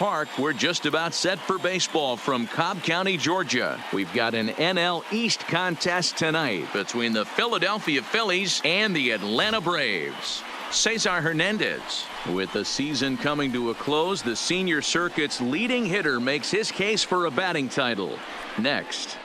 Park. We're just about set for baseball from Cobb County, Georgia. We've got an NL East contest tonight between the Philadelphia Phillies and the Atlanta Braves. Cesar Hernandez. With the season coming to a close, the senior circuit's leading hitter makes his case for a batting title. Next.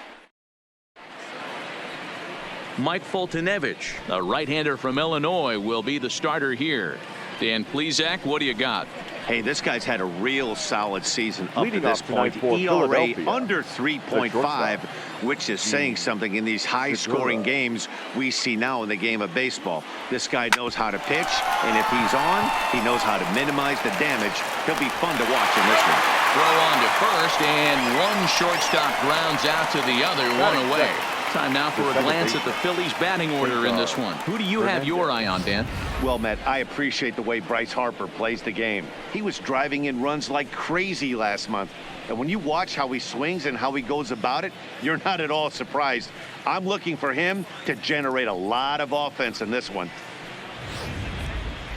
Mike Foltynewicz, a right-hander from Illinois, will be the starter here. Dan Plesac, what do you got? Hey, this guy's had a real solid season up to this point. For ERA under 3.5, which is saying something in these high-scoring games we see now in the game of baseball. This guy knows how to pitch, and if he's on, he knows how to minimize the damage. He'll be fun to watch in this one. Throw on to first, and one shortstop grounds out to the other, one away. Time now for a glance at the Phillies batting order in this one. Who do you have your eye on, Dan? Well, Matt, I appreciate the way Bryce Harper plays the game. He was driving in runs like crazy last month. And when you watch how he swings and how he goes about it, you're not at all surprised. I'm looking for him to generate a lot of offense in this one.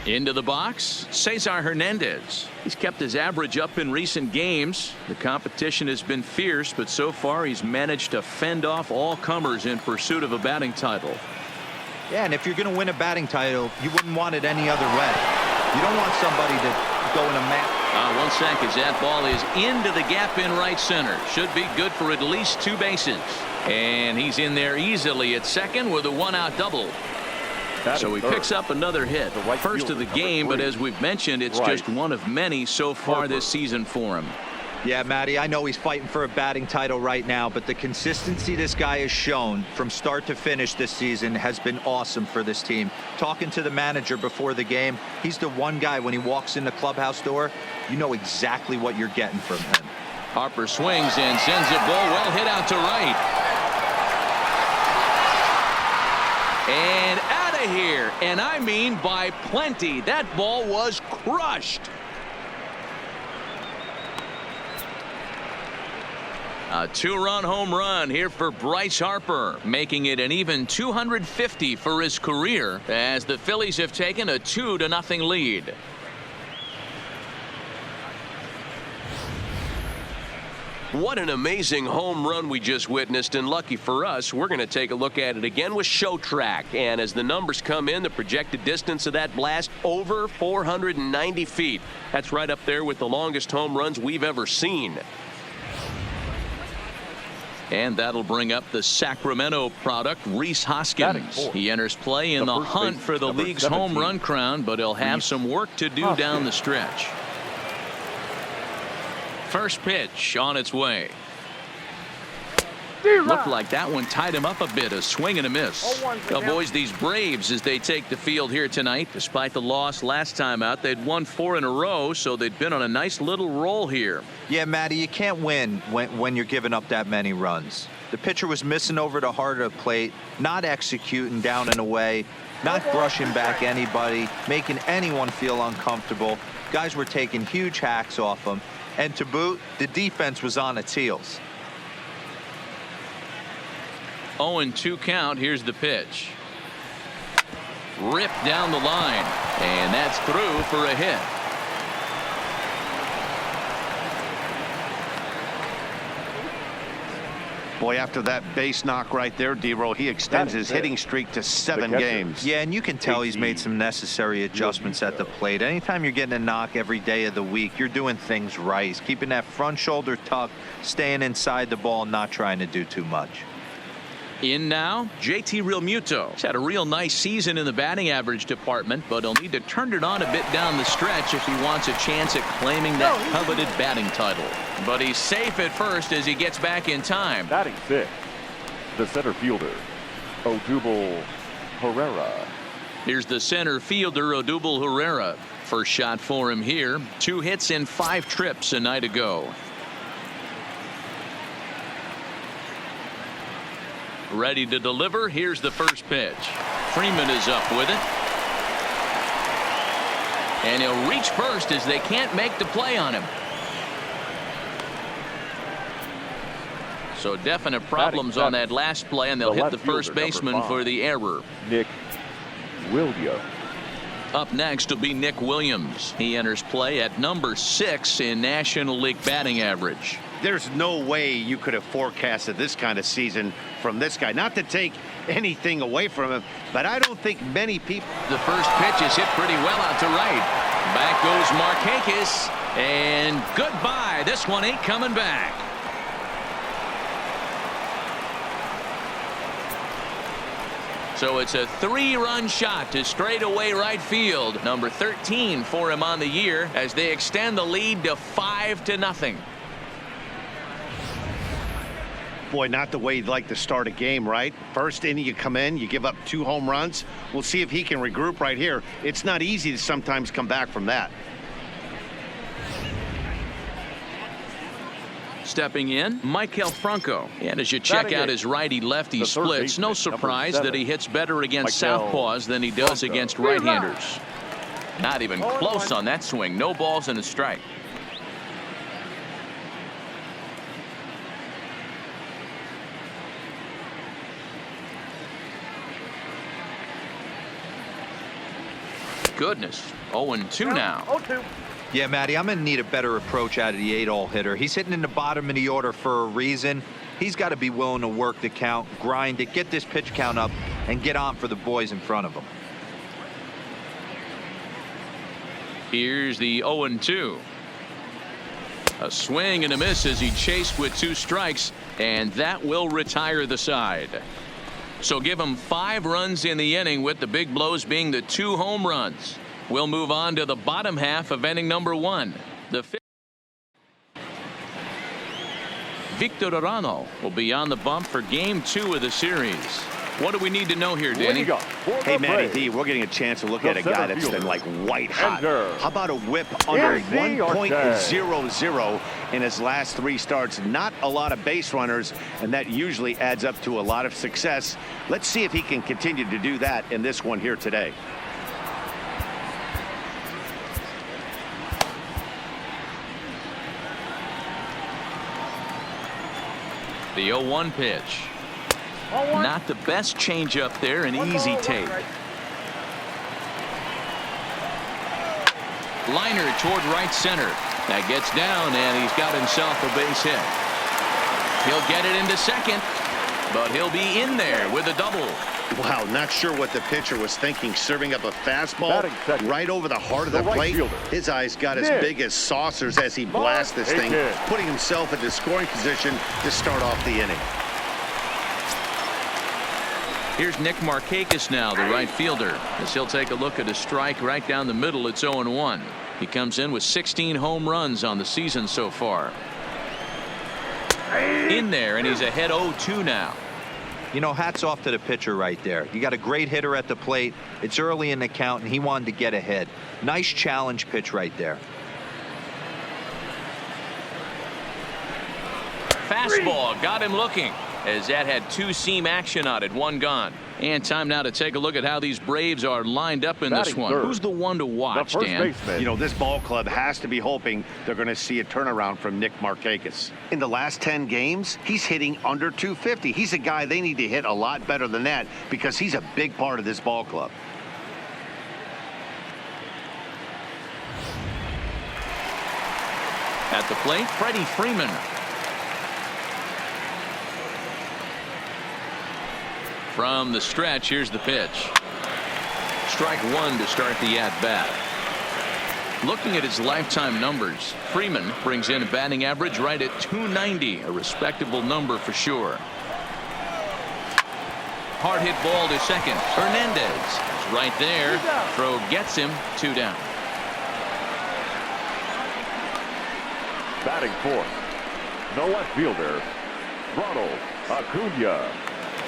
Into the box, Cesar Hernandez. He's kept his average up in recent games. The competition has been fierce, but so far he's managed to fend off all comers in pursuit of a batting title. Yeah, and if you're going to win a batting title, you wouldn't want it any other way. You don't want somebody to go in a map. 1 sec as that ball is into the gap in right center. Should be good for at least 2 bases. And he's in there easily at second with a 1-out double. So he picks up another hit. First of the game, but as we've mentioned, it's just one of many so far this season for him. Yeah, Matty, I know he's fighting for a batting title right now, but the consistency this guy has shown from start to finish this season has been awesome for this team. Talking to the manager before the game, he's the one guy when he walks in the clubhouse door, you know exactly what you're getting from him. Harper swings and sends a ball well hit out to right. And out of here, and I mean by plenty. That ball was crushed. A 2-run home run here for Bryce Harper, making it an even 250 for his career as the Phillies have taken a 2-0 lead. What an amazing home run we just witnessed, and lucky for us, we're going to take a look at it again with Show Track. And as the numbers come in, the projected distance of that blast over 490 feet. That's right up there with the longest home runs we've ever seen. And that'll bring up the Sacramento product, Rhys Hoskins. He enters play in the hunt for the league's home run crown, but he'll have some work to do down the stretch. First pitch on its way. Looked like that one tied him up a bit. A swing and a miss. Well, boys, these Braves, as they take the field here tonight, despite the loss last time out, they'd won 4 in a row, so they'd been on a nice little roll here. Yeah, Matty, you can't win when you're giving up that many runs. The pitcher was missing over the heart of the plate, not executing down and away, not brushing back anybody, making anyone feel uncomfortable. Guys were taking huge hacks off him. And to boot, the defense was on its heels. 0-2 count. Here's the pitch. Ripped down the line. And that's through for a hit. Boy, after that base knock right there, D-Roll, he extends his hitting streak to 7 games. Yeah, and you can tell he's made some necessary adjustments at the plate. Anytime you're getting a knock every day of the week, you're doing things right. He's keeping that front shoulder tucked, staying inside the ball, not trying to do too much. In now, JT Realmuto. He's had a real nice season in the batting average department, but he'll need to turn it on a bit down the stretch if he wants a chance at claiming that coveted batting title. But he's safe at first as he gets back in time. Batting 6th, the center fielder, Odubel Herrera. Here's the center fielder, Odubel Herrera. First shot for him here. 2 hits in 5 trips a night ago. Ready to deliver. Here's the first pitch. Freeman is up with it. And he'll reach first as they can't make the play on him. So definite problems on that last play, and they'll hit the first baseman for the error. Nick Williams. Up next will be Nick Williams. He enters play at number 6 in National League batting average. There's no way you could have forecasted this kind of season from this guy. Not to take anything away from him, but I don't think many people. The first pitch is hit pretty well out to right. Back goes Markakis, and goodbye. This one ain't coming back. So it's a 3-run shot to straightaway right field. Number 13 for him on the year as they extend the lead to 5-0. Boy, not the way you'd like to start a game, right? First inning, you come in, you give up 2 home runs. We'll see if he can regroup right here. It's not easy to sometimes come back from that. Stepping in, Maikel Franco. And as you check out his righty-lefty splits, no surprise that he hits better against southpaws than he does against right-handers. Not even close on that swing. No balls and a strike. Goodness, 0-2 now. 0-2. Yeah, Matty, I'm going to need a better approach out of the 8-hole hitter. He's hitting in the bottom of the order for a reason. He's got to be willing to work the count, grind it, get this pitch count up, and get on for the boys in front of him. Here's the 0-2. A swing and a miss as he chased with 2 strikes, and that will retire the side. So give him 5 runs in the inning, with the big blows being the 2 home runs. We'll move on to the bottom half of inning number 1. The Victor Arano will be on the bump for game 2 of the series. What do we need to know here, Danny? Hey, Matty D, we're getting a chance to look at a guy that's been like white hot. How about a whip under 1.00 in his last 3 starts? Not a lot of base runners, and that usually adds up to a lot of success. Let's see if he can continue to do that in this one here today. The 0-1 pitch. Not the best changeup there, an easy take. Liner toward right center. That gets down, and he's got himself a base hit. He'll get it into second, but he'll be in there with a double. Wow, not sure what the pitcher was thinking, serving up a fastball right over the heart of the plate. His eyes got as big as saucers as he blasts this thing, putting himself into scoring position to start off the inning. Here's Nick Markakis now, the right fielder, as he'll take a look at a strike right down the middle. It's 0-1. He comes in with 16 home runs on the season so far. In there, and he's ahead 0-2 now. You know, hats off to the pitcher right there. You got a great hitter at the plate. It's early in the count, and he wanted to get ahead. Nice challenge pitch right there. Fastball got him looking, as that had 2-seam action on it, 1 gone. And time now to take a look at how these Braves are lined up in this one. Who's the one to watch, Dan? You know, this ball club has to be hoping they're going to see a turnaround from Nick Markakis. In the last 10 games, he's hitting under 250. He's a guy they need to hit a lot better than that, because he's a big part of this ball club. At the plate, Freddie Freeman. From the stretch, here's the pitch. Strike 1 to start the at-bat. Looking at his lifetime numbers, Freeman brings in a batting average right at .290, a respectable number for sure. Hard hit ball to second. Hernandez is right there. Throw gets him, 2 down. Batting 4th, the left fielder, Ronald Acuna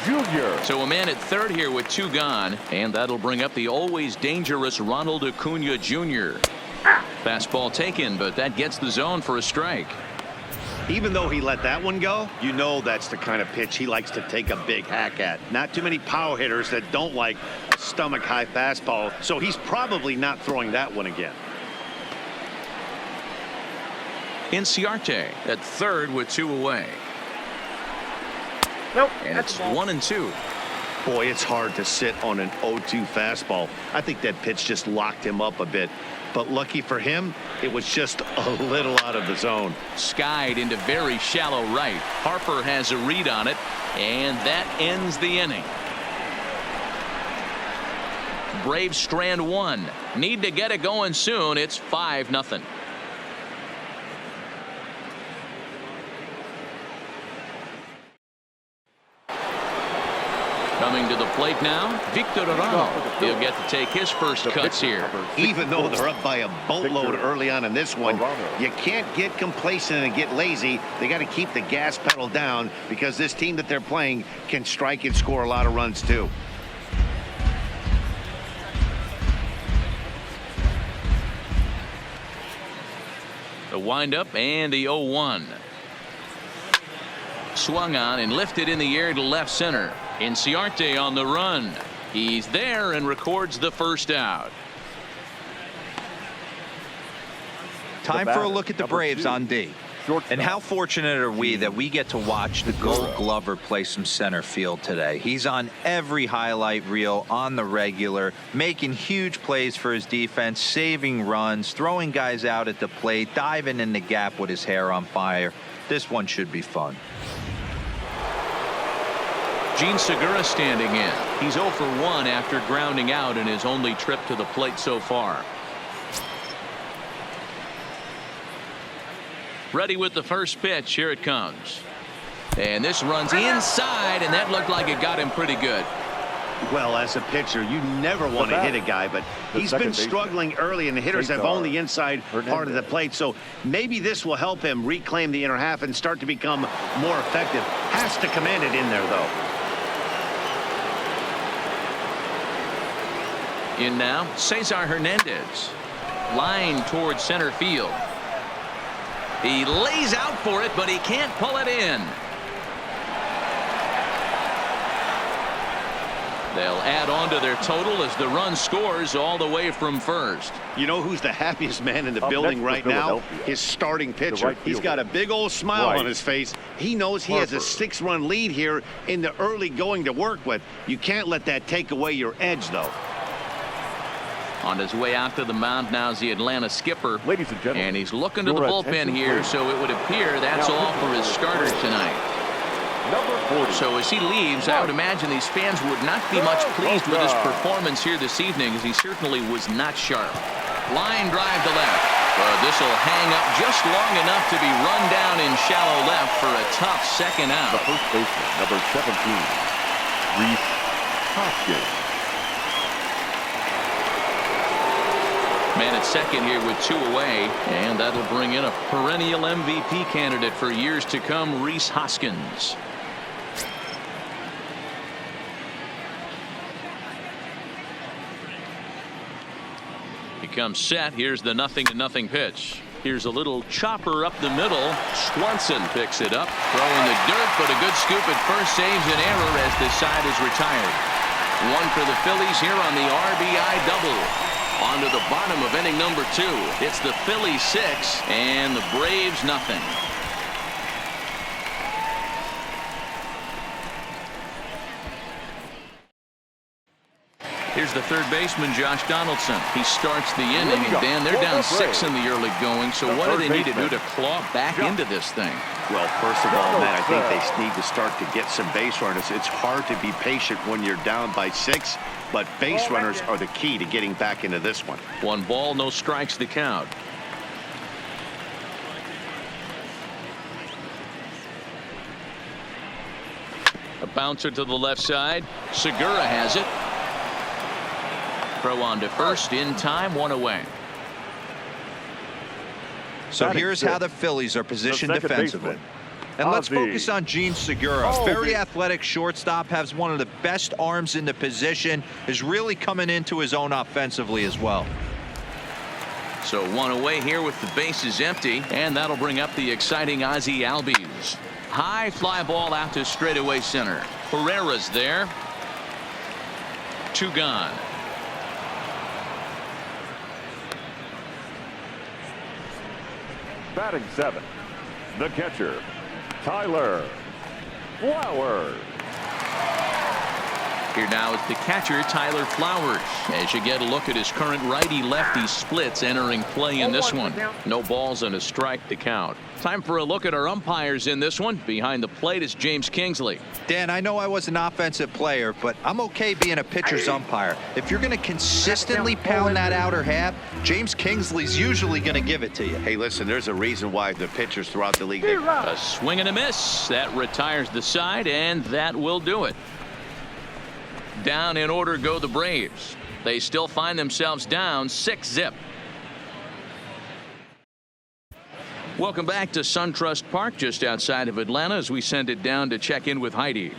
Jr. So a man at third here with 2 gone, and that'll bring up the always dangerous Ronald Acuna Jr. Fastball taken, but that gets the zone for a strike. Even though he let that one go, you know that's the kind of pitch he likes to take a big hack at. Not too many power hitters that don't like a stomach-high fastball, so he's probably not throwing that one again. Inciarte at third with 2 away. Nope. And it's 1-2. Boy, it's hard to sit on an 0-2 fastball. I think that pitch just locked him up a bit. But lucky for him, it was just a little out of the zone. Skied into very shallow right. Harper has a read on it, and that ends the inning. Braves strand one. Need to get it going soon. It's 5-0. Coming to the plate now, Victor Arano. He'll get to take his first cuts here. Even though they're up by a boatload early on in this one, you can't get complacent and get lazy. They got to keep the gas pedal down because this team that they're playing can strike and score a lot of runs too. The windup and the 0-1. Swung on and lifted in the air to left center. Inciarte on the run. He's there and records the first out. Time for a look at the Braves on D. And how fortunate are we that we get to watch the Gold Glover play some center field today. He's on every highlight reel on the regular, making huge plays for his defense, saving runs, throwing guys out at the plate, diving in the gap with his hair on fire. This one should be fun. Gene Segura standing in. He's 0 for 1 after grounding out in his only trip to the plate so far. Ready with the first pitch. Here it comes. And this runs inside, and that looked like it got him pretty good. Well, as a pitcher, you never want to hit a guy, but he's been struggling early, and the hitters have owned the inside part of the plate. So maybe this will help him reclaim the inner half and start to become more effective. Has to command it in there, though. In now, Cesar Hernandez. Line towards center field. He lays out for it, but he can't pull it in. They'll add on to their total as the run scores all the way from first. You know who's the happiest man in the building right now? His starting pitcher. He's got a big old smile on his face. He knows he has a 6-run lead here in the early going to work with. You can't let that take away your edge, though. On his way out to the mound now is the Atlanta skipper. Ladies and gentlemen, and he's looking to the bullpen here, so it would appear that's all for his starter tonight. Number 40. So as he leaves, I would imagine these fans would not be much pleased with his performance here this evening, as he certainly was not sharp. Line drive to left. This will hang up just long enough to be run down in shallow left for a tough second out. The first baseman, number 17, Rhys Hoskins. Man at second here with 2 away, and that'll bring in a perennial MVP candidate for years to come, Rhys Hoskins. He comes set. Here's the 0-0 pitch. Here's a little chopper up the middle. Swanson picks it up, throwing the dirt, but a good scoop at first saves an error as this side is retired. One for the Phillies here on the RBI double. On to the bottom of inning number 2. It's the Phillies 6 and the Braves nothing. Here's the third baseman, Josh Donaldson. He starts the inning, and Dan, they're down 6 in the early going. So what do they need to do to claw back into this thing? Well, first of all, Matt, I think they need to start to get some base runners. It's hard to be patient when you're down by 6, but base runners are the key to getting back into this one. 1 ball, no strikes to count. A bouncer to the left side. Segura has it. Throw on to first in time, 1 away. So here's how the Phillies are positioned defensively. And let's focus on Gene Segura. Very athletic shortstop, has one of the best arms in the position, is really coming into his own offensively as well. So 1 away here with the bases empty, and that'll bring up the exciting Ozzie Albies. High fly ball out to straightaway center. Herrera's there. 2 gone. Batting 7, the catcher, Tyler Flowers. Here now is the catcher, Tyler Flowers. As you get a look at his current righty-lefty splits entering play in this one. No balls and a strike to count. Time for a look at our umpires in this one. Behind the plate is James Kingsley. Dan, I know I was an offensive player, but I'm okay being a pitcher's umpire. If you're going to consistently pound that outer half, James Kingsley's usually going to give it to you. Hey, listen, there's a reason why the pitchers throughout the league. A swing and a miss. That retires the side, and that will do it. Down in order go the Braves. They still find themselves down 6-0. Welcome back to SunTrust Park just outside of Atlanta as we send it down to check in with Heidi.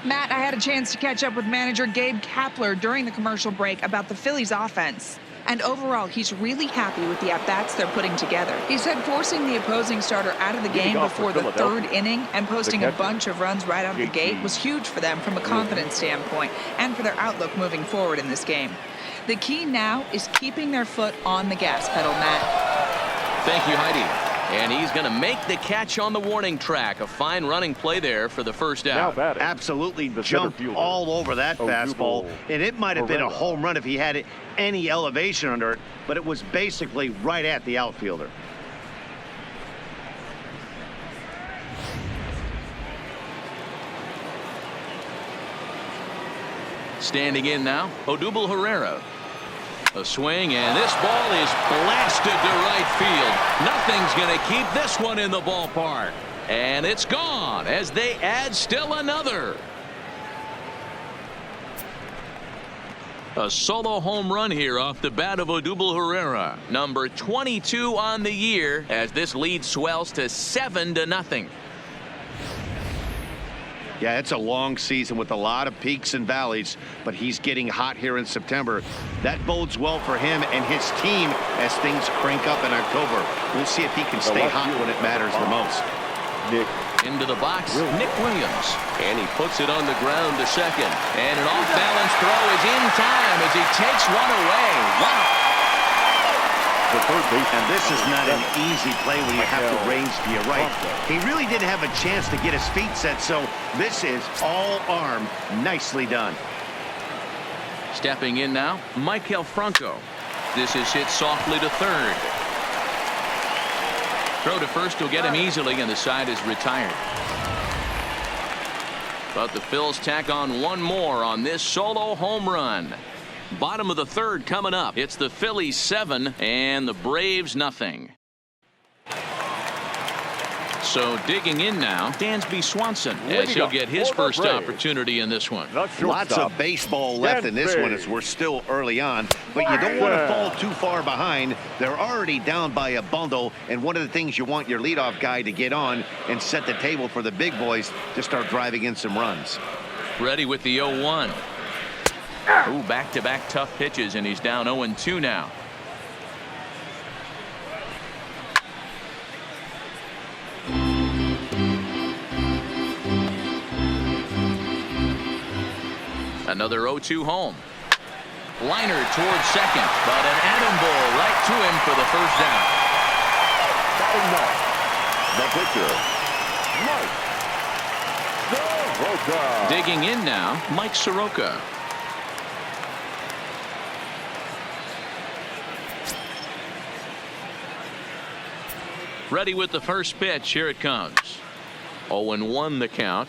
Matt, I had a chance to catch up with manager Gabe Kapler during the commercial break about the Phillies offense. And overall, he's really happy with the at-bats they're putting together. He said forcing the opposing starter out of the game before the third inning and posting a bunch of runs right out of the gate was huge for them from a confidence standpoint and for their outlook moving forward in this game. The key now is keeping their foot on the gas pedal, Matt. Thank you, Heidi. And he's going to make the catch on the warning track. A fine running play there for the first out. Absolutely jumped all over that fastball. And it might have been a home run if he had any elevation under it, but it was basically right at the outfielder. Standing in now, Odubel Herrera. A swing, and this ball is blasted to right field. Nothing's going to keep this one in the ballpark. And it's gone as they add still another. A solo home run here off the bat of Odubel Herrera. Number 22 on the year as this lead swells to 7-0. Yeah, it's a long season with a lot of peaks and valleys, but he's getting hot here in September. That bodes well for him and his team as things crank up in October. We'll see if he can stay hot when it matters the most. Into the box, Nick Williams. And he puts it on the ground to second. And an off-balance throw is in time as he takes one away. Wow. And this is not an easy play when you have to range to your right. He really didn't have a chance to get his feet set, so this is all arm. Nicely done. Stepping in now, Michael Franco. This is hit softly to third. Throw to first will get him easily, and the side is retired. But the Phils tack on one more on this solo home run. Bottom of the third coming up. It's the Phillies 7 and the Braves nothing. So digging in now, Dansby Swanson as he'll get his first opportunity in this one. Lots of baseball left in this one as we're still early on, but you don't want to fall too far behind. They're already down by a bundle, and one of the things you want your leadoff guy to get on and set the table for the big boys to start driving in some runs. Ready with the 0-1. Ooh, back-to-back tough pitches, and he's down 0-2 now. Another 0-2 home. Liner towards second, but an atom ball right to him for the first down. The pitcher, Mike Soroka. Digging in now, Mike Soroka. Ready with the first pitch. Here it comes. 0-1 the count.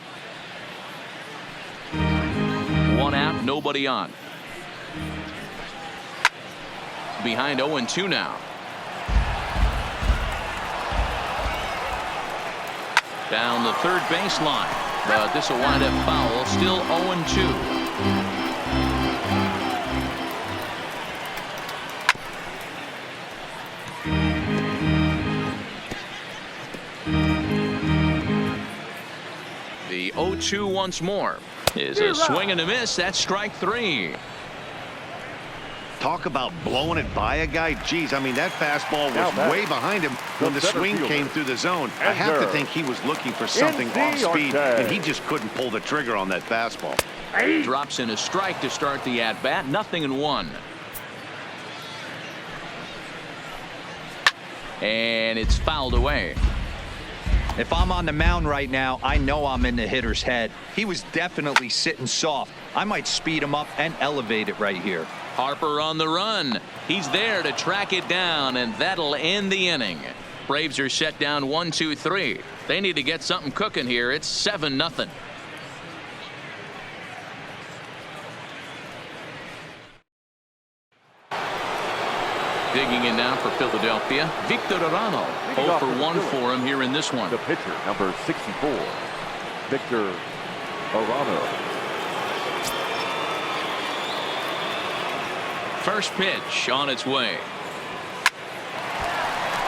One out, nobody on. Behind 0-2 now. Down the third baseline, but this will wind up foul. Still 0-2. The 0-2 once more is a swing and a miss. That's strike three. Talk about blowing it by a guy. Geez, I mean, that fastball was way behind him when the swing came through the zone. I have to think he was looking for something off speed, and he just couldn't pull the trigger on that fastball. Drops in a strike to start the at-bat. 0-1. And it's fouled away. If I'm on the mound right now, I know I'm in the hitter's head. He was definitely sitting soft. I might speed him up and elevate it right here. Harper on the run. He's there to track it down, and that'll end the inning. Braves are set down 1-2-3. They need to get something cooking here. It's 7-0. Digging in now for Philadelphia, Victor Arano. 0 for 1 for him here in this one. The pitcher, number 64, Victor Arano. First pitch on its way.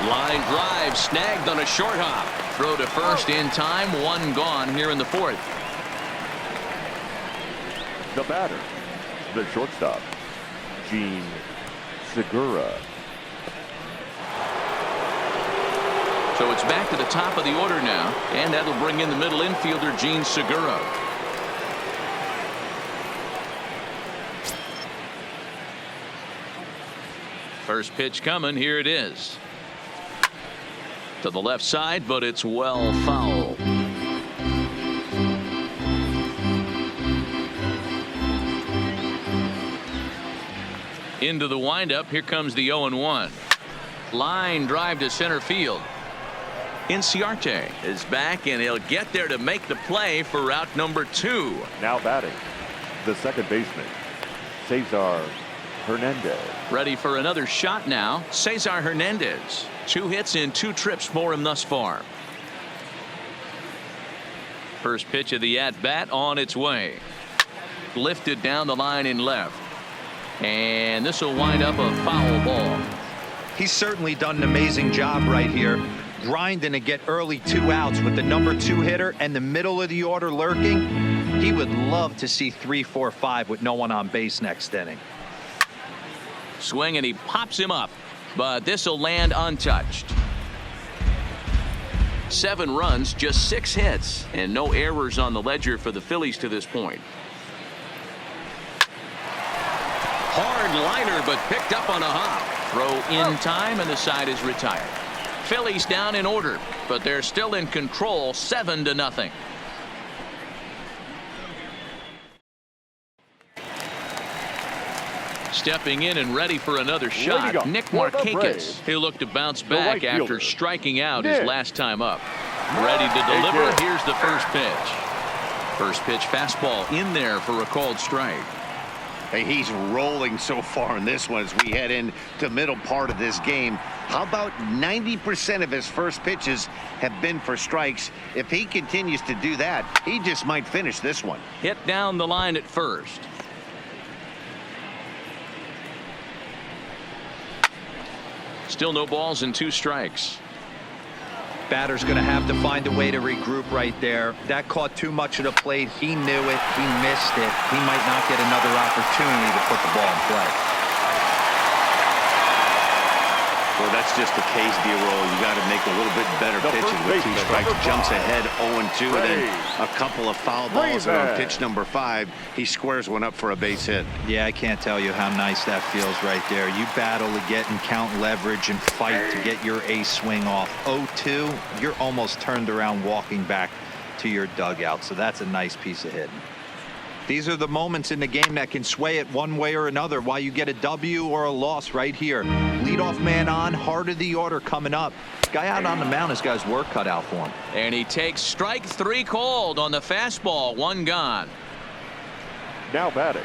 Line drive snagged on a short hop. Throw to first in time. One gone here in the fourth. The batter, the shortstop, Gene Segura. So it's back to the top of the order now, and that'll bring in the middle infielder, Gene Segura. First pitch coming. Here it is. To the left side, but it's well foul. Into the windup. Here comes the 0-1. Line drive to center field. Inciarte is back, and he'll get there to make the play for route number 2. Now batting, the second baseman, Cesar Hernandez. Ready for another shot now. Cesar Hernandez. 2 hits in 2 trips for him thus far. First pitch of the at-bat on its way. Lifted down the line in left. And this will wind up a foul ball. He's certainly done an amazing job right here, grinding to get early 2 outs with the number 2 hitter and the middle of the order lurking. He would love to see 3, 4, 5 with no one on base next inning. Swing, and he pops him up, but this will land untouched. 7 runs, just 6 hits, and no errors on the ledger for the Phillies to this point. Hard liner, but picked up on a hop. Throw in time, and the side is retired. Phillies down in order, but they're still in control, 7-0. Stepping in and ready for another shot, Nick Markakis. He'll look to bounce back after striking out his last time up. Ready to deliver. Here's the first pitch. First pitch fastball in there for a called strike. Hey, he's rolling so far in this one as we head into the middle part of this game. How about 90% of his first pitches have been for strikes? If he continues to do that, he just might finish this one. Hit down the line at first. Still no balls and 2 strikes. Batter's going to have to find a way to regroup right there. That caught too much of the plate. He knew it. He missed it. He might not get another opportunity to put the ball in play. Well, that's just the case, D-Roll. You got to make a little bit better pitching with 2 strikes. Jumps ahead 0-2, and then a couple of foul balls. And on pitch number 5, he squares one up for a base hit. Yeah, I can't tell you how nice that feels right there. You battle to get and count leverage and fight to get your ace swing off. 0-2, you're almost turned around walking back to your dugout. So that's a nice piece of hitting. These are the moments in the game that can sway it one way or another, why you get a W or a loss right here. Leadoff man on, heart of the order coming up. Guy out on the mound has got his work cut out for him. And he takes strike 3 called on the fastball. 1 gone. Now batting,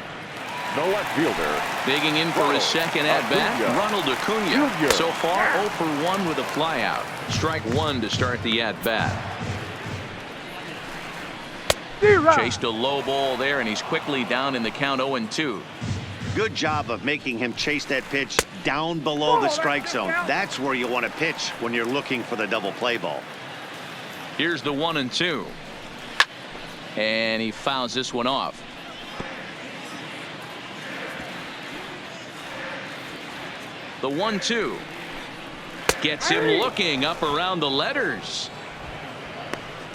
the left fielder. Digging in for his second at-bat, Ronald Acuna. So far 0 for 1 with a flyout. Strike 1 to start the at-bat. Chased a low ball there, and he's quickly down in the count 0-2. Good job of making him chase that pitch down below the strike zone. That's where you want to pitch when you're looking for the double play ball. Here's the 1-2. And he fouls this one off. The 1-2. Gets him looking up around the letters.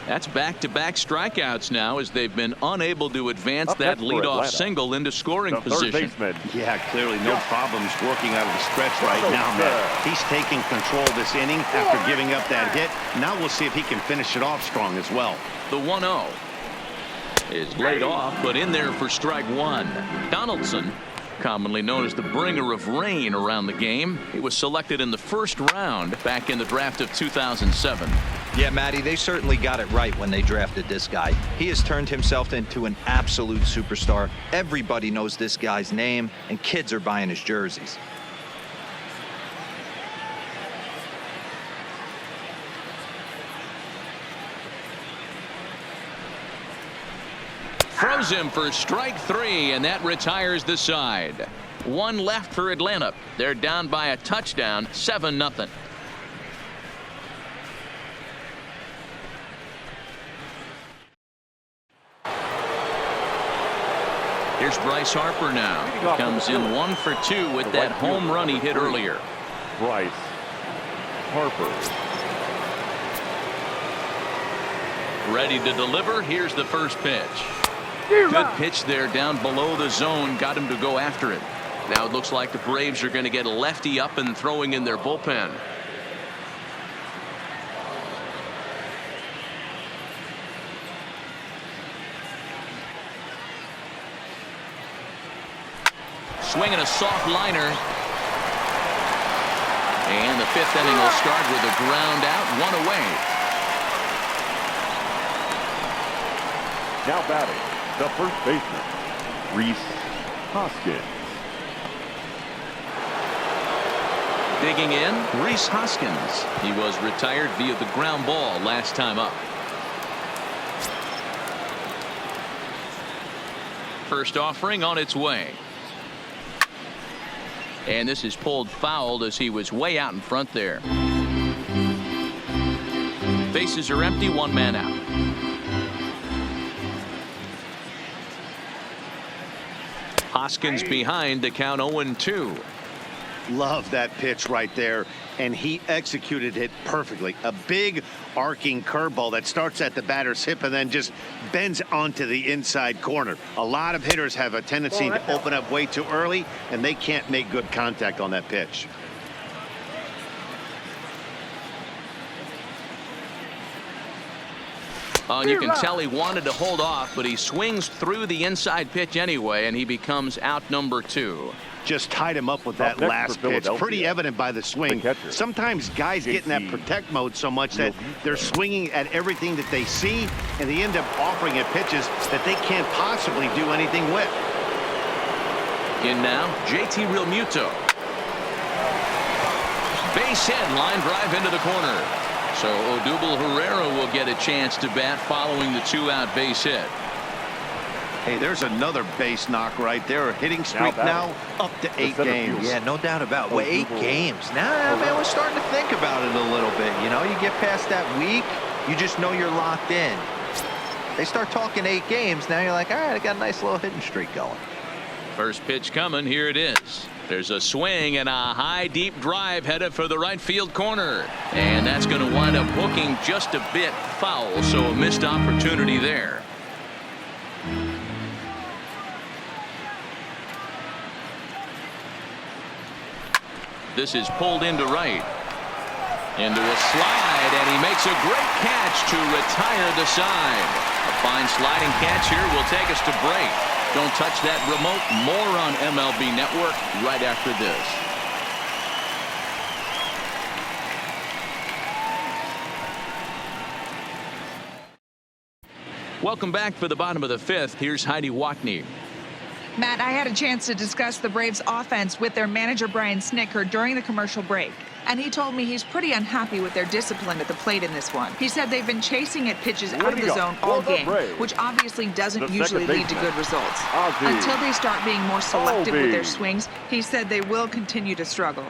That's back-to-back strikeouts now as they've been unable to advance Up that next for leadoff Atlanta, single into scoring the third position. baseman. Yeah, clearly no problems working out of the stretch right now, Matt. He's taking control this inning after giving up that hit. Now we'll see if he can finish it off strong as well. The 1-0 is laid off, but in there for strike one. Donaldson, commonly known as the bringer of rain around the game. He was selected in the first round back in the draft of 2007. Yeah, Matty, they certainly got it right when they drafted this guy. He has turned himself into an absolute superstar. Everybody knows this guy's name, and kids are buying his jerseys. Throws him for strike three, and that retires the side. One left for Atlanta. They're down by a touchdown, 7-0. Here's Bryce Harper now. He comes in 1 for 2 with that home run he hit earlier. Bryce Harper. Ready to deliver. Here's the first pitch. Good pitch there down below the zone. Got him to go after it. Now it looks like the Braves are going to get a lefty up and throwing in their bullpen. Swinging a soft liner. And the fifth inning will start with a ground out, one away. Now batting, the first baseman, Rhys Hoskins. Digging in, Rhys Hoskins. He was retired via the ground ball last time up. First offering on its way. And this is pulled foul as he was way out in front there. Bases are empty, one man out. Hoskins behind, the count 0-2. Love that pitch right there, and he executed it perfectly. A big arcing curveball that starts at the batter's hip and then just bends onto the inside corner. A lot of hitters have a tendency to open up way too early, and they can't make good contact on that pitch. And you can tell he wanted to hold off, but he swings through the inside pitch anyway, and he becomes out number 2. Just tied him up with that last pitch. Pretty evident by the swing. Sometimes guys get in that protect mode so much that they're swinging at everything that they see, and they end up offering at pitches that they can't possibly do anything with. In now, JT Realmuto. Base hit, line drive into the corner. So Odubel Herrera will get a chance to bat following the 2-out base hit. Hey, there's another base knock right there. A hitting streak now up to 8 games. Yeah, no doubt about it. Well, 8 games. Now, man, we're starting to think about it a little bit. You know, you get past that week, you just know you're locked in. They start talking 8 games. Now you're like, all right, I got a nice little hitting streak going. First pitch coming. Here it is. There's a swing and a high, deep drive headed for the right field corner. And that's going to wind up hooking just a bit foul, so a missed opportunity there. This is pulled into right. Into a slide, and he makes a great catch to retire the side. A fine sliding catch here will take us to break. Don't touch that remote. More on MLB Network right after this. Welcome back for the bottom of the 5th. Here's Heidi Watney. Matt, I had a chance to discuss the Braves offense with their manager Brian Snitker during the commercial break. And he told me he's pretty unhappy with their discipline at the plate in this one. He said they've been chasing at pitches out of the zone all game, which obviously doesn't usually lead to good results. Until they start being more selective with their swings, he said they will continue to struggle.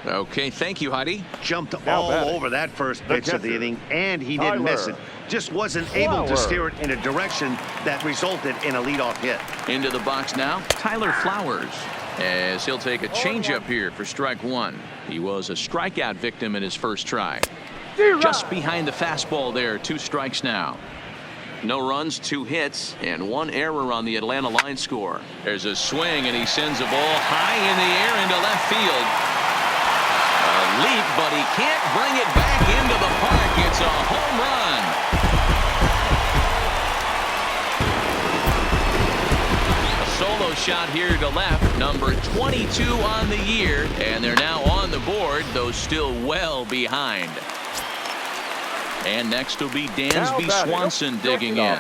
Okay, thank you, Heidi. Jumped all over that first pitch of the inning, and he didn't miss it. Just wasn't able to steer it in a direction that resulted in a leadoff hit. Into the box now, Tyler Flowers, as he'll take a changeup here for strike 1. He was a strikeout victim in his first try. Just behind the fastball there. 2 strikes now. No runs, 2 hits, and 1 error on the Atlanta line score. There's a swing, and he sends a ball high in the air into left field. A leap, but he can't bring it back into the park. It's a home run. A solo shot here to left, number 22 on the year, and they're now on the board, though still well behind. And next will be Dansby Swanson digging in.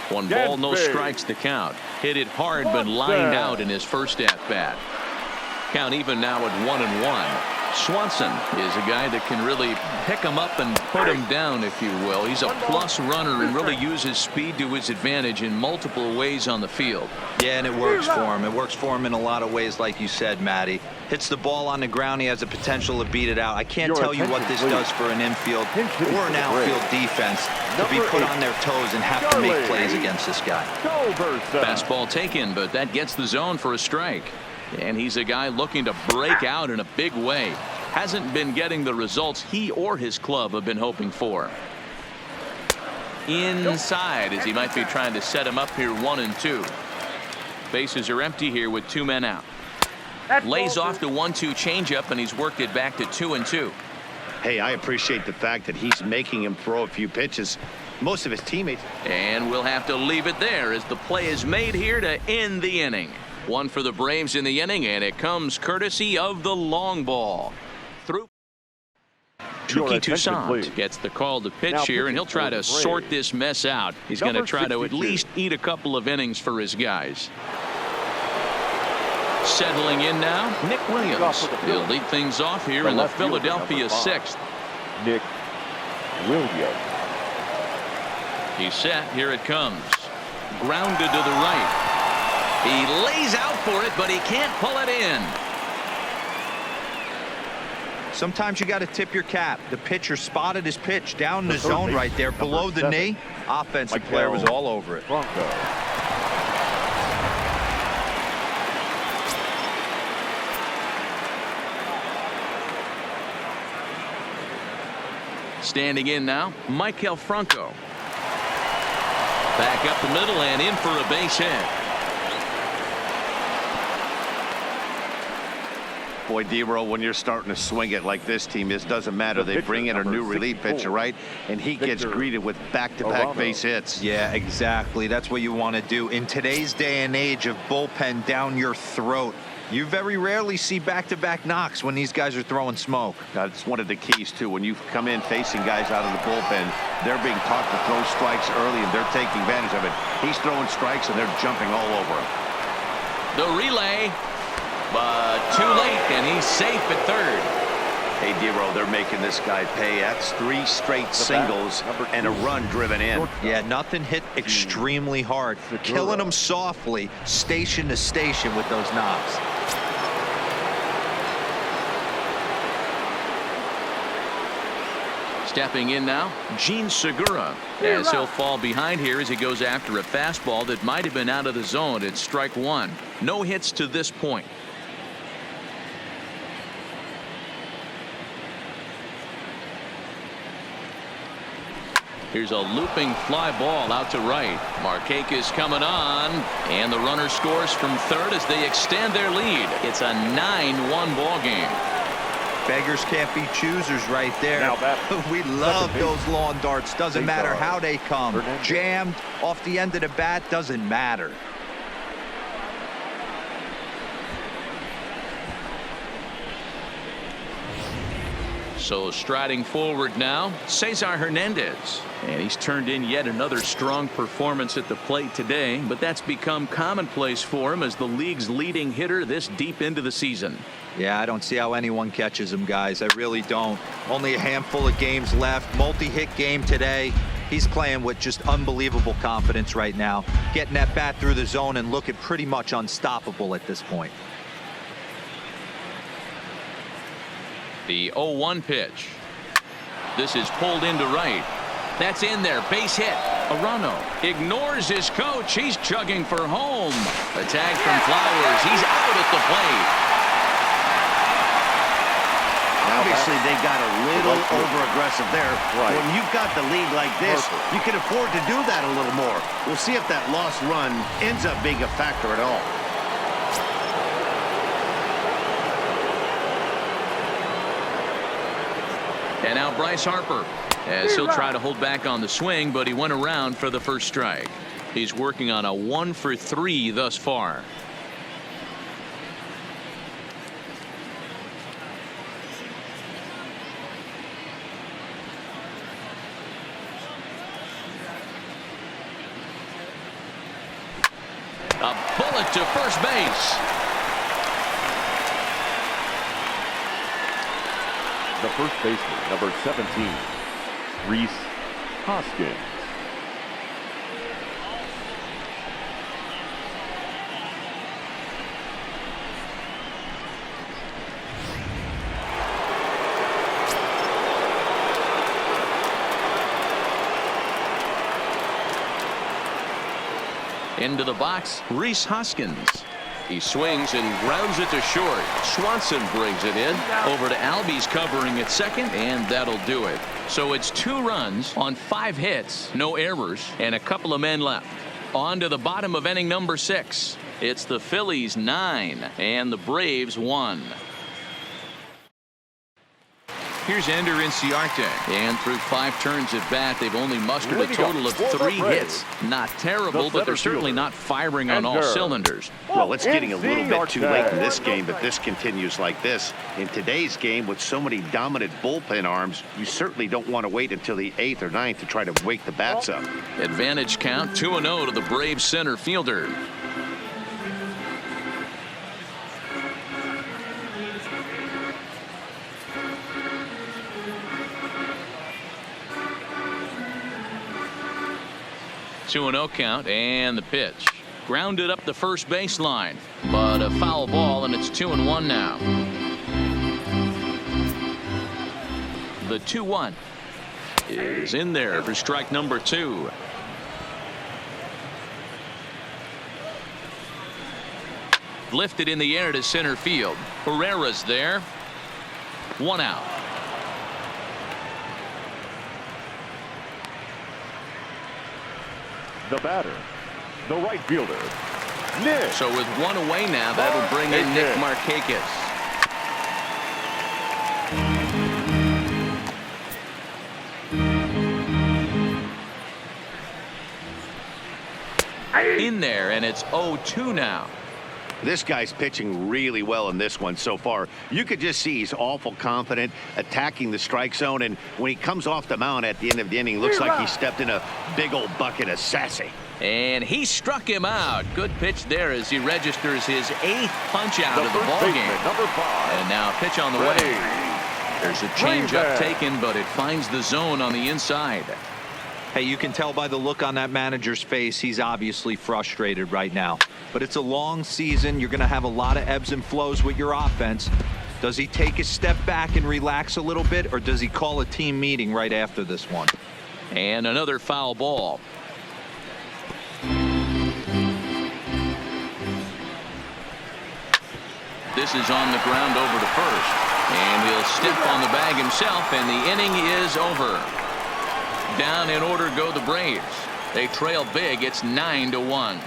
1 ball, no strikes to count. Hit it hard, but lined out in his first at-bat. Count even now at 1-1. Swanson is a guy that can really pick him up and put him down, if you will. He's a plus runner and really uses speed to his advantage in multiple ways on the field. Yeah, and it works for him. It works for him in a lot of ways, like you said, Matty. Hits the ball on the ground. He has the potential to beat it out. I can't tell you what this does for an infield or an outfield defense to be put on their toes and have to make plays against this guy. Fastball taken, but that gets the zone for a strike. And he's a guy looking to break out in a big way. Hasn't been getting the results he or his club have been hoping for. Inside, as he might be trying to set him up here 1-2. Bases are empty here with 2 men out. Lays off the 1-2 changeup, and he's worked it back to 2-2. Hey, I appreciate the fact that he's making him throw a few pitches. Most of his teammates. And we'll have to leave it there as the play is made here to end the inning. 1 for the Braves in the inning, and it comes courtesy of the long ball. Through. Touki Toussaint gets the call to pitch here, and he'll try to sort this mess out. He's going to try to at least eat a couple of innings for his guys. Settling in now, Nick Williams. He'll lead things off here in the Philadelphia 6th. Nick Williams. He's set. Here it comes. Grounded to the right. He lays out for it, but he can't pull it in. Sometimes you got to tip your cap. The pitcher spotted his pitch down in the zone right there below the knee. Offensive player was all over it. Standing in now, Michael Franco. Back up the middle and in for a base hit. Boy, D-Row, when you're starting to swing it like this team is, doesn't matter. They bring in a new relief pitcher, right? And he gets greeted with back-to-back base hits. Yeah, exactly. That's what you want to do. In today's day and age of bullpen down your throat, you very rarely see back-to-back knocks when these guys are throwing smoke. That's one of the keys, too. When you come in facing guys out of the bullpen, they're being taught to throw strikes early, and they're taking advantage of it. He's throwing strikes, and they're jumping all over him. The relay. But too late, and he's safe at third. Hey, D-Row, they're making this guy pay. That's 3 straight singles and a run driven in. Yeah, nothing hit extremely hard. Killing them softly, station to station with those knocks. Stepping in now, Gene Segura, as he'll fall behind here as he goes after a fastball that might have been out of the zone. It's strike 1. No hits to this point. Here's a looping fly ball out to right. Markakis coming on, and the runner scores from third as they extend their lead. It's a 9-1 ball game. Beggars can't be choosers right there. We love those lawn darts. Doesn't matter how they come. Jammed off the end of the bat, doesn't matter. So striding forward now, Cesar Hernandez. And he's turned in yet another strong performance at the plate today, but that's become commonplace for him as the league's leading hitter this deep into the season. Yeah, I don't see how anyone catches him, guys. I really don't. Only a handful of games left. Multi-hit game today. He's playing with just unbelievable confidence right now. Getting that bat through the zone and looking pretty much unstoppable at this point. The 0-1 pitch. This is pulled into right. That's in there. Base hit. Arano ignores his coach. He's chugging for home. A tag from Flowers. He's out at the plate. Now Obviously, they got a little over-aggressive there. Right. When you've got the lead like this, Harper. you can afford to do that a little more. We'll see if that lost run ends up being a factor at all. And now Bryce Harper, as he'll try to hold back on the swing, but he went around for the first strike. He's working on a 1-for-3 thus far. A bullet to first base. The first baseman, number 17, Rhys Hoskins. Into the box, Rhys Hoskins. He swings and grounds it to short. Swanson brings it in. Over to Albies covering at second, and that'll do it. So it's 2 runs on 5 hits, no errors, and a couple of men left. On to the bottom of inning number 6. It's the Phillies 9 and the Braves 1. Here's Ender Inciarte, and through 5 turns at bat, they've only mustered a total of 3 hits. Not terrible, but they're certainly not firing on all cylinders. Well, it's getting a little bit too late in this game if this continues like this. In today's game, with so many dominant bullpen arms, you certainly don't want to wait until the 8th or 9th to try to wake the bats up. Advantage count 2-0 to the Braves center fielder. Two and 0 count, and the pitch. Grounded up the first baseline, but a foul ball, and it's 2-1 now. The 2-1 is in there for strike number 2. Lifted in the air to center field. Herrera's there. 1 out. The batter, the right fielder, Nick. So with 1 away now, that'll bring in Nick Markakis. In there, and it's 0-2 now. This guy's pitching really well in this one so far. You could just see he's awful confident, attacking the strike zone, and when he comes off the mound at the end of the inning, looks like he stepped in a big old bucket of sassy. And he struck him out. Good pitch there as he registers his 8th punch out of the ball game. Number 5. And now a pitch on the way. There's a changeup taken, but it finds the zone on the inside. Hey, you can tell by the look on that manager's face, he's obviously frustrated right now. But it's a long season. You're going to have a lot of ebbs and flows with your offense. Does he take a step back and relax a little bit, or does he call a team meeting right after this one? And another foul ball. This is on the ground over to first. And he'll step on the bag himself, and the inning is over. Down in order go the Braves. They trail big. It's 9-1.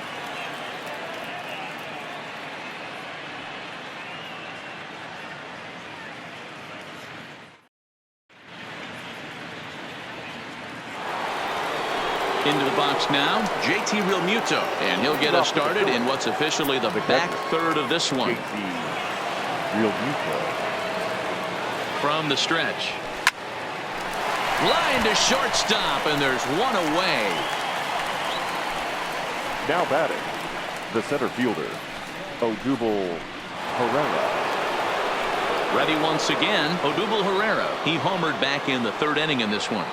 Into the box now, JT Realmuto, and he'll get us started in what's officially the back third of this one. Realmuto. From the stretch. Line to shortstop, and there's 1 away. Now batting, the center fielder, Odubel Herrera. Ready once again, Odubel Herrera. He homered back in the 3rd inning in this one.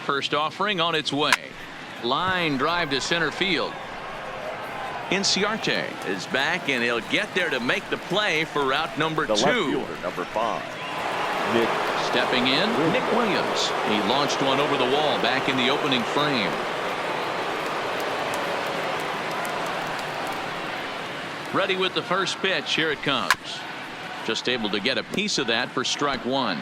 First offering on its way. Line drive to center field. Inciarte is back, and he'll get there to make the play for route number 2. The left fielder, number 5, Nick. Stepping in, Nick Williams. He launched one over the wall back in the opening frame. Ready with the first pitch. Here it comes. Just able to get a piece of that for strike one.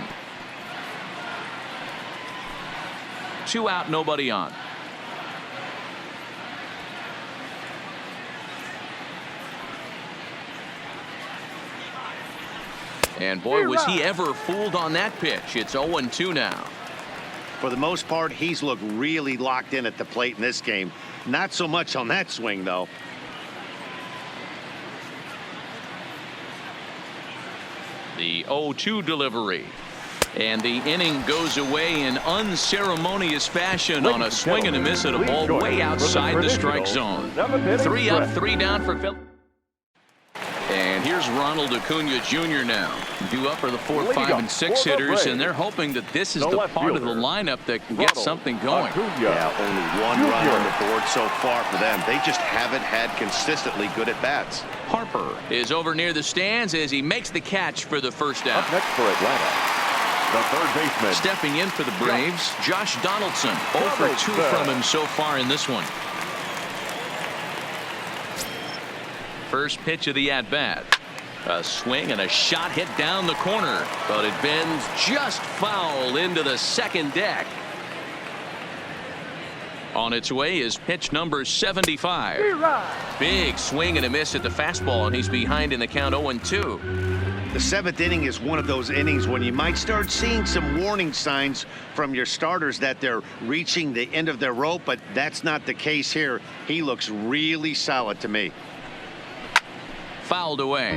2 out, nobody on. And boy, was he ever fooled on that pitch. It's 0-2 now. For the most part, he's looked really locked in at the plate in this game. Not so much on that swing, though. The 0-2 delivery. And the inning goes away in unceremonious fashion on a swing and a miss at a ball way outside the strike zone. 3 up, 3 down for Philly. And here's Ronald Acuna Jr. now. Due up for the 4, 5, and 6 hitters, and they're hoping that this is the part of the lineup that can get something going. Yeah, only 1 run on the board so far for them. They just haven't had consistently good at-bats. Harper is over near the stands as he makes the catch for the first out. Up next for Atlanta, the third baseman. Stepping in for the Braves, Josh Donaldson. 0 for 2 from him so far in this one. First pitch of the at-bat. A swing and a shot hit down the corner, but it bends just foul into the second deck. On its way is pitch number 75. Big swing and a miss at the fastball, and he's behind in the count 0-2. The 7th inning is one of those innings when you might start seeing some warning signs from your starters that they're reaching the end of their rope, but that's not the case here. He looks really solid to me. Fouled away.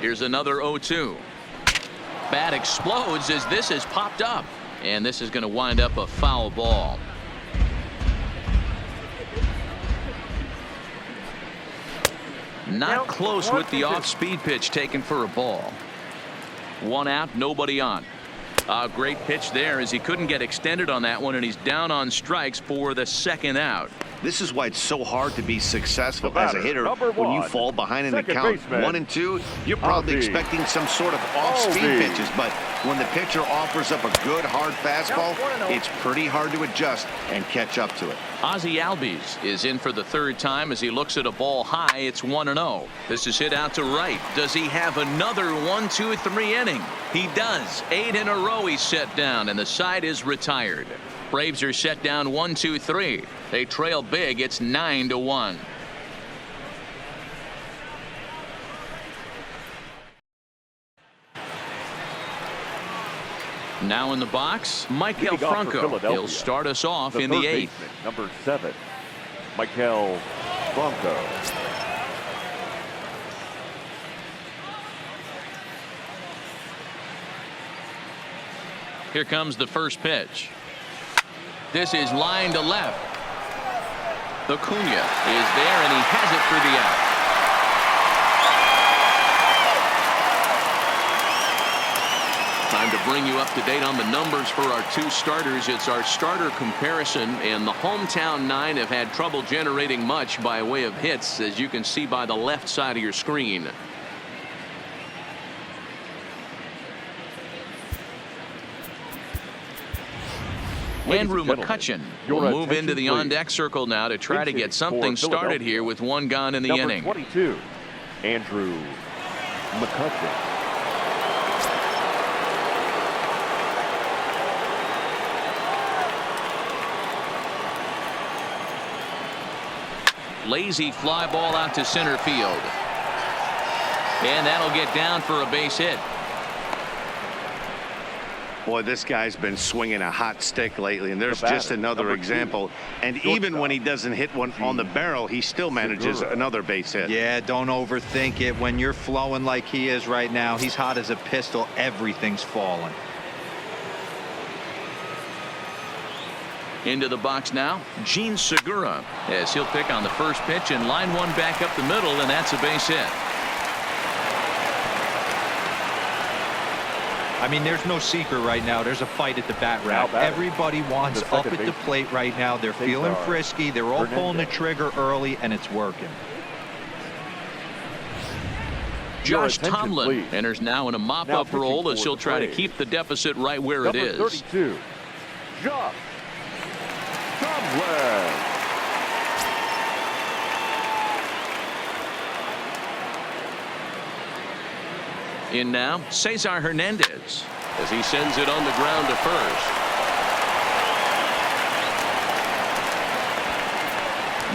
Here's another 0-2. Bat explodes as this is popped up, and this is going to wind up a foul ball. Not close with the off-speed pitch taken for a ball. 1 out, nobody on. A great pitch there as he couldn't get extended on that one, and he's down on strikes for the second out. This is why it's so hard to be successful as a hitter when you fall behind in the count 1 and 2. You're probably expecting some sort of off-speed pitches, but when the pitcher offers up a good hard fastball, it's pretty hard to adjust and catch up to it. Ozzie Albies is in for the 3rd time as he looks at a ball high. It's 1-0. This is hit out to right. Does he have another 1-2-3 inning? He does. 8 in a row he's set down, and the side is retired. Braves are set down 1-2-3. They trail big. It's 9-1. Now in the box, Michael Franco. He'll start us off in the 8th. Number 7, Michael Franco. Here comes the first pitch. This is line to left. Acuna is there, and he has it for the out. Time to bring you up to date on the numbers for our 2 starters. It's our starter comparison, and the hometown 9 have had trouble generating much by way of hits, as you can see by the left side of your screen. Andrew McCutchen will move into the on-deck circle now to try to get something started here with 1 gone in the inning. Number 22, Andrew McCutchen. Lazy fly ball out to center field. And that'll get down for a base hit. Boy, this guy's been swinging a hot stick lately, and there's just another example. And even when he doesn't hit one on the barrel, he still manages another base hit. Yeah, don't overthink it. When you're flowing like he is right now, he's hot as a pistol. Everything's falling. Into the box now, Gene Segura, as he'll pick on the first pitch, and line 1 back up the middle, and that's a base hit. I mean, there's no secret right now. There's a fight at the bat rack. Everybody wants up at the plate right now. They're feeling frisky. They're all pulling the trigger early, and it's working. Josh Tomlin enters now in a mop-up role as he'll try to keep the deficit right where it is. Number 32, Josh Tomlin. In now, Cesar Hernandez as he sends it on the ground to first.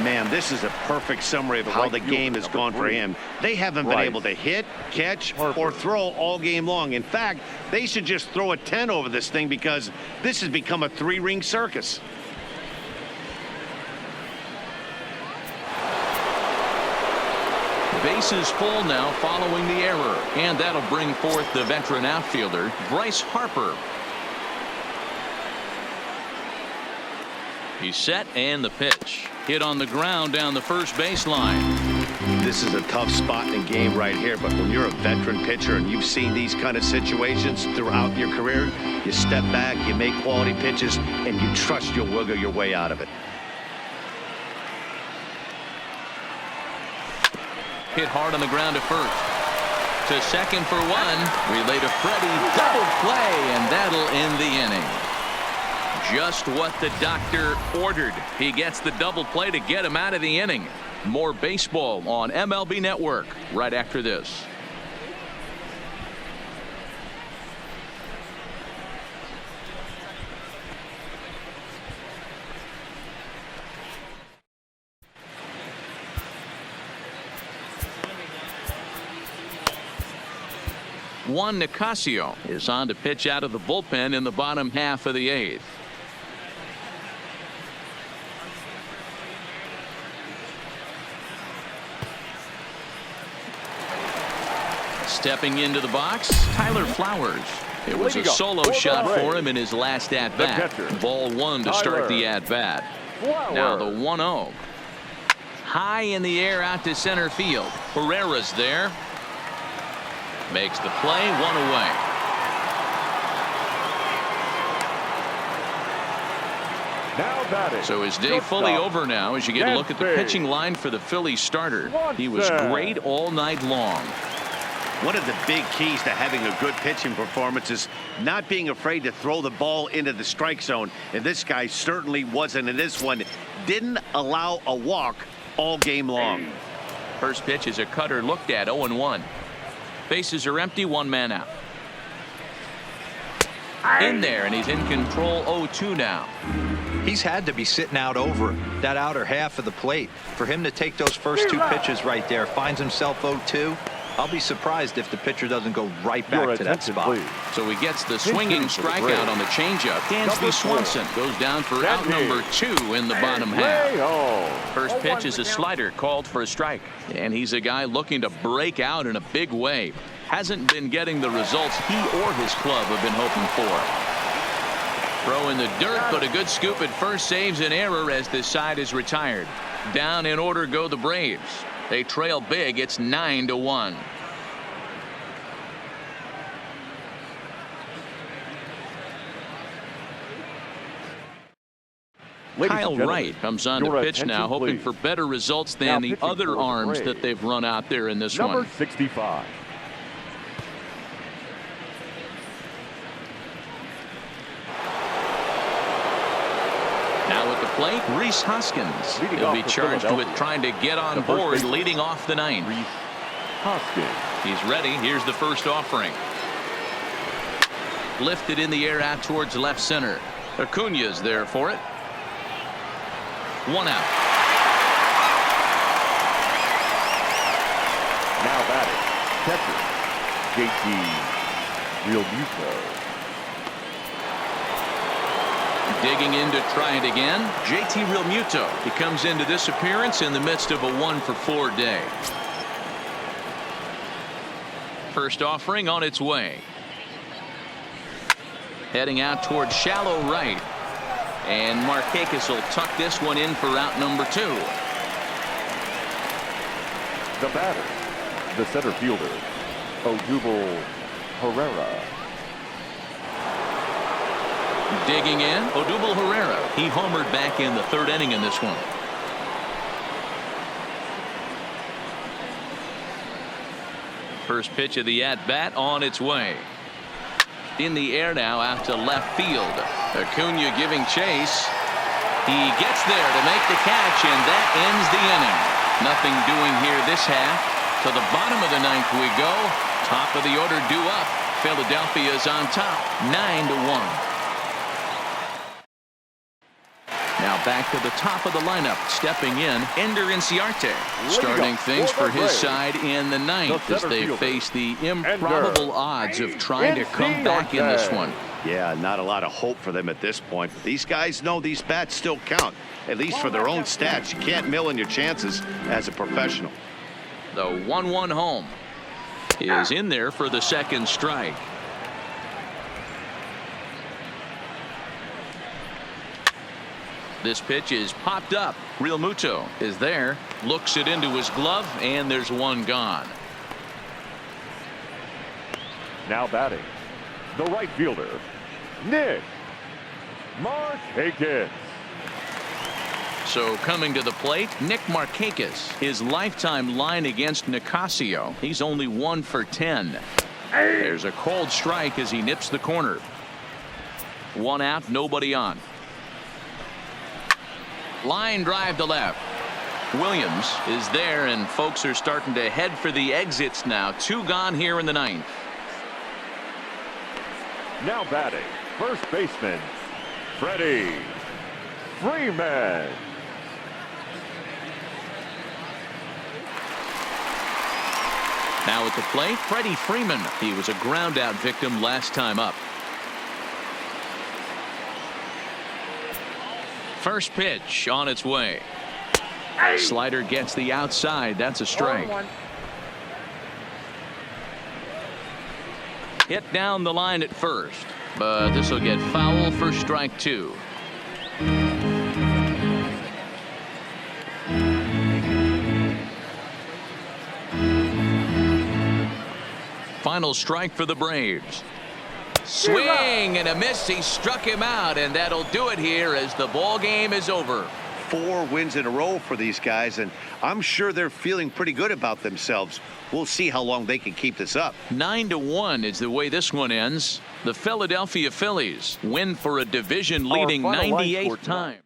Man, this is a perfect summary of how the game has gone for him. They haven't been able to hit, catch, or throw all game long. In fact, they should just throw a 10 over this thing because this has become a three-ring circus. Bases full now following the error, and that'll bring forth the veteran outfielder, Bryce Harper. He's set, and the pitch. Hit on the ground down the first baseline. This is a tough spot in the game right here, but when you're a veteran pitcher and you've seen these kind of situations throughout your career, you step back, you make quality pitches, and you trust you'll wiggle your way out of it. Hit hard on the ground to first. To second for one. Relay to Freddie. Double play, and that'll end the inning. Just what the doctor ordered. He gets the double play to get him out of the inning. More baseball on MLB Network right after this. Juan Nicasio is on to pitch out of the bullpen in the bottom half of the eighth. Stepping into the box, Tyler Flowers. It was a solo shot for him in his last at-bat. Ball one to start the at-bat. Now the 1-0. High in the air out to center field. Herrera's there. Makes the play, one away. So his day fully over now as you get a look at the pitching line for the Phillies starter. He was great all night long. One of the big keys to having a good pitching performance is not being afraid to throw the ball into the strike zone. And this guy certainly wasn't in this one. Didn't allow a walk all game long. First pitch is a cutter looked at, 0-1. Bases are empty, one man out. In there, and he's in control, 0-2 now. He's had to be sitting out over that outer half of the plate. For him to take those first two pitches right there, finds himself 0-2. I'll be surprised if the pitcher doesn't go right back to that spot. So he gets the swinging strikeout on the changeup. Dansby Swanson goes down for out number 2 in the bottom half. First pitch is a slider called for a strike. And he's a guy looking to break out in a big way. Hasn't been getting the results he or his club have been hoping for. Throw in the dirt, but a good scoop at first saves an error as this side is retired. Down in order go the Braves. They trail big. It's 9-1. Kyle Wright comes on to pitch now, hoping for better results than the other arms that they've run out there in this one. Number 65. Now at the plate, Rhys Hoskins. He'll be charged with trying to get on board leading off the ninth. Rhys Hoskins. He's ready. Here's the first offering. Lifted in the air out towards left center. Acuna's there for it. One out. Now batting, catcher, JT Realmuto. Digging in to try it again, JT Realmuto. He comes into this appearance in the midst of a 1-for-4 day. First offering on its way. Heading out towards shallow right. And Markakis will tuck this one in for out number 2. The batter, the center fielder, Odubel Herrera. Digging in, Odubel Herrera. He homered back in the third inning in this one. First pitch of the at-bat on its way. In the air now out to left field. Acuna giving chase. He gets there to make the catch, and that ends the inning. Nothing doing here this half. To the bottom of the ninth we go. Top of the order due up. Philadelphia is on top, 9-1. Now back to the top of the lineup. Stepping in, Ender Inciarte. Starting things for his side in the ninth as they face the improbable odds of trying to come back in this one. Yeah, not a lot of hope for them at this point. But these guys know these bats still count, at least for their own stats. You can't mill in your chances as a professional. The 1-1 home is in there for the second strike. This pitch is popped up. Real Muto is there, looks it into his glove, and there's one gone. Now batting, the right fielder, Nick Markakis. So coming to the plate, Nick Markakis. His lifetime line against Nicasio. He's only 1 for 10. There's a cold strike as he nips the corner. One out, nobody on. Line drive to left. Williams is there, and folks are starting to head for the exits now. 2 gone here in the ninth. Now batting, first baseman, Freddie Freeman. Now at the plate, Freddie Freeman. He was a ground out victim last time up. First pitch on its way. Slider gets the outside. That's a strike. Hit down the line at first, but this will get foul for strike 2. Final strike for the Braves. Swing and a miss. He struck him out, and that'll do it here as the ball game is over. 4 wins in a row for these guys, and I'm sure they're feeling pretty good about themselves. We'll see how long they can keep this up. 9-1 is the way this one ends. The Philadelphia Phillies win for a division-leading 98th time.